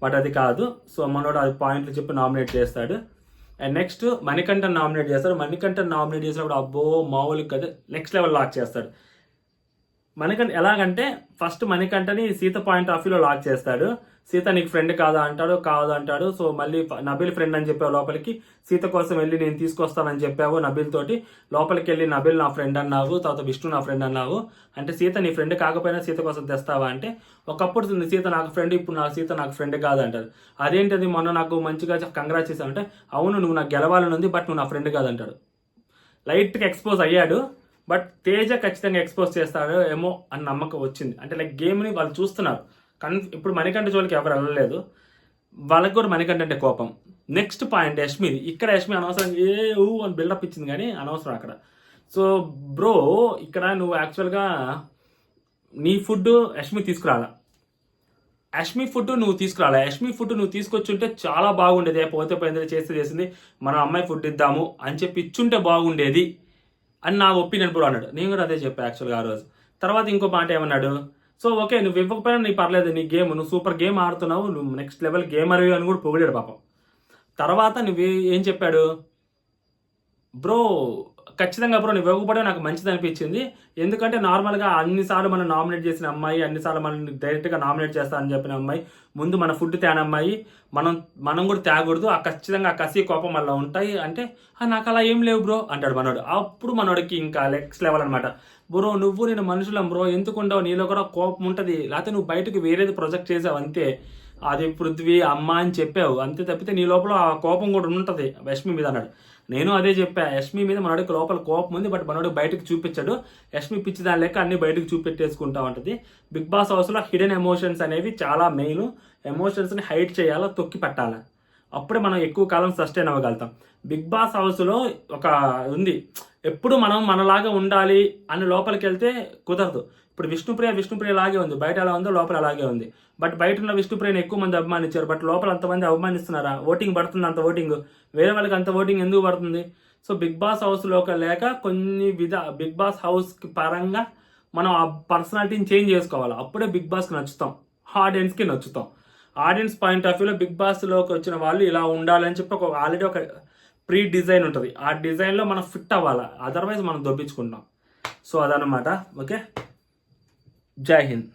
బట్ అది కాదు. సో మనోడు అది పాయింట్లు చెప్పి నామినేట్ చేస్తాడు. అండ్ నెక్స్ట్ మణికంఠన్ నామినేట్ చేస్తాడు. మణికంఠన్ నామినేట్ చేసినప్పుడు అబ్బో మామూలు కదా, నెక్స్ట్ లెవెల్ లాక్ చేస్తాడు. మణికంఠ ఎలాగంటే ఫస్ట్ మణికంఠని సీత పాయింట్ ఆఫ్ వ్యూలో లాక్ చేస్తాడు. సీత నీకు ఫ్రెండ్ కాదు అంటాడు. సో మళ్ళీ నబీల్ ఫ్రెండ్ అని చెప్పావు లోపలికి, సీత కోసం వెళ్ళి నేను తీసుకొస్తానని చెప్పావు నబీల్ తోటి, లోపలికి వెళ్ళి నబీల్ నా ఫ్రెండ్ అన్నావు, తర్వాత విష్ణు నా ఫ్రెండ్ అన్నావు. అంటే సీత నీ ఫ్రెండ్ కాకపోయినా సీత కోసం తెస్తావా అంటే, ఒకప్పుడు సీత నాకు ఫ్రెండ్, ఇప్పుడు సీత నాకు ఫ్రెండ్ కాదు అంటారు. అదేంటది, మొన్న నాకు మంచిగా కంగ్రాట్స్ చేసావు అంటే, అవును నువ్వు నాకు గెలవాలని ఉంది బట్ నువ్వు నా ఫ్రెండ్ కాదంటాడు. లైట్గా ఎక్స్పోజ్ అయ్యాడు. బట్ తేజ ఖచ్చితంగా ఎక్స్పోజ్ చేస్తాడు ఏమో అని నమ్మకం వచ్చింది. అంటే లైక్ గేమ్ని వాళ్ళు చూస్తున్నారు. ఇప్పుడు మణికంఠ జోలికి ఎవరు వెళ్ళలేదు, వాళ్ళకి కూడా మణికంఠ అంటే కోపం. నెక్స్ట్ పాయింట్ యష్మిది. ఇక్కడ యష్మి అనవసరం అని బిల్డప్ ఇచ్చింది కానీ అనవసరం అక్కడ. సో బ్రో ఇక్కడ నువ్వు యాక్చువల్గా నీ ఫుడ్ యష్మి తీసుకురాలా, యష్మి ఫుడ్ నువ్వు తీసుకొచ్చుంటే చాలా బాగుండేది. పోతే పోయింది, చేస్తే చేసింది, మన అమ్మాయి ఫుడ్ ఇద్దాము అని చెప్పి ఇచ్చుంటే బాగుండేది అని నా ఒపీనియన్ బ్రో అన్నాడు. నేను కూడా అదే చెప్పాను యాక్చువల్గా ఆ రోజు. తర్వాత ఇంకో మాట ఏమన్నాడు, సో ఓకే నువ్వు ఇవ్వకపోయినా నీ పర్లేదు, నీ గేమ్ నువ్వు సూపర్ గేమ్ ఆడుతున్నావు, నువ్వు నెక్స్ట్ లెవెల్ గేమర్ అని కూడా పొగిడాడు పాపం. తర్వాత నువ్వు ఏం చెప్పాడు, బ్రో ఖచ్చితంగా బ్రో నువ్వు ఇవ్వకపోవడం నాకు మంచిది అనిపించింది. ఎందుకంటే నార్మల్గా అన్నిసార్లు మనం నామినేట్ చేసిన అమ్మాయి, అన్నిసార్లు మనం డైరెక్ట్గా నామినేట్ చేస్తా అని చెప్పిన అమ్మాయి, ముందు మన ఫుడ్ తేని అమ్మాయి, మనం కూడా తేగకూడదు, ఖచ్చితంగా ఆ కసి కోపం వల్ల ఉంటాయి అంటే నాకు అలా ఏం లేవు బ్రో అంటాడు మనోడు. అప్పుడు మనోడికి ఇంకా నెక్స్ట్ లెవెల్ అనమాట. బ్రో నువ్వు నేను మనుషులం బ్రో, ఎందుకు ఉండవు, నీలో కూడా కోపం ఉంటుంది, లేకపోతే నువ్వు బయటకు వేరేది ప్రొజెక్ట్ చేసావు అంతే, అది పృథ్వీ అమ్మ అని చెప్పావు అంతే తప్పితే నీ లోపల ఆ కోపం కూడా ఉంటుంది యష్మి మీద అన్నాడు. నేను అదే చెప్పా, యష్మి మీద మనోడికి లోపల కోపం ఉంది, బట్ మనోడికి బయటకు చూపించాడు. యష్మి పిచ్చి దాని లెక్క అన్ని బయటకు చూపెట్టేసుకుంటా ఉంటుంది. బిగ్ బాస్ హౌస్లో హిడెన్ ఎమోషన్స్ అనేవి చాలా మెయిన్. ఎమోషన్స్ని హైడ్ చేయాలా, తొక్కి పెట్టాలా, అప్పుడే మనం ఎక్కువ కాలం సస్టైన్ అవ్వగలుగుతాం. బిగ్ బాస్ హౌస్లో ఒక ఉంది, ఎప్పుడు మనం మనలాగా ఉండాలి అని లోపలికి వెళ్తే కుదరదు. ఇప్పుడు విష్ణుప్రియ లాగే ఉంది, బయట ఎలా ఉందో లోపల అలాగే ఉంది. బట్ బయట ఉన్న విష్ణుప్రియని ఎక్కువ మంది అభిమానించారు, బట్ లోపల అంతమంది అవమానిస్తున్నారా? ఓటింగ్ పడుతుంది, అంత ఓటింగ్ వేరే వాళ్ళకి అంత ఓటింగ్ ఎందుకు పడుతుంది? సో బిగ్ బాస్ హౌస్లో లేక కొన్ని బిగ్ బాస్ హౌస్ పరంగా మనం ఆ పర్సనాలిటీని చేంజ్ చేసుకోవాలి, అప్పుడే బిగ్ బాస్కి నచ్చుతాం, ఆడియన్స్కి నచ్చుతాం. ఆడియన్స్ పాయింట్ ఆఫ్ వ్యూలో బిగ్ బాస్లోకి వచ్చిన వాళ్ళు ఇలా ఉండాలని చెప్పి ఆల్రెడీ ఒక ప్రీ డిజైన్ ఉంటుంది, ఆ డిజైన్లో మనం ఫిట్ అవ్వాలి, అదర్వైజ్ మనం దొబ్బించుకుంటాం. సో అదనమాట. ఓకే, జై హింద్.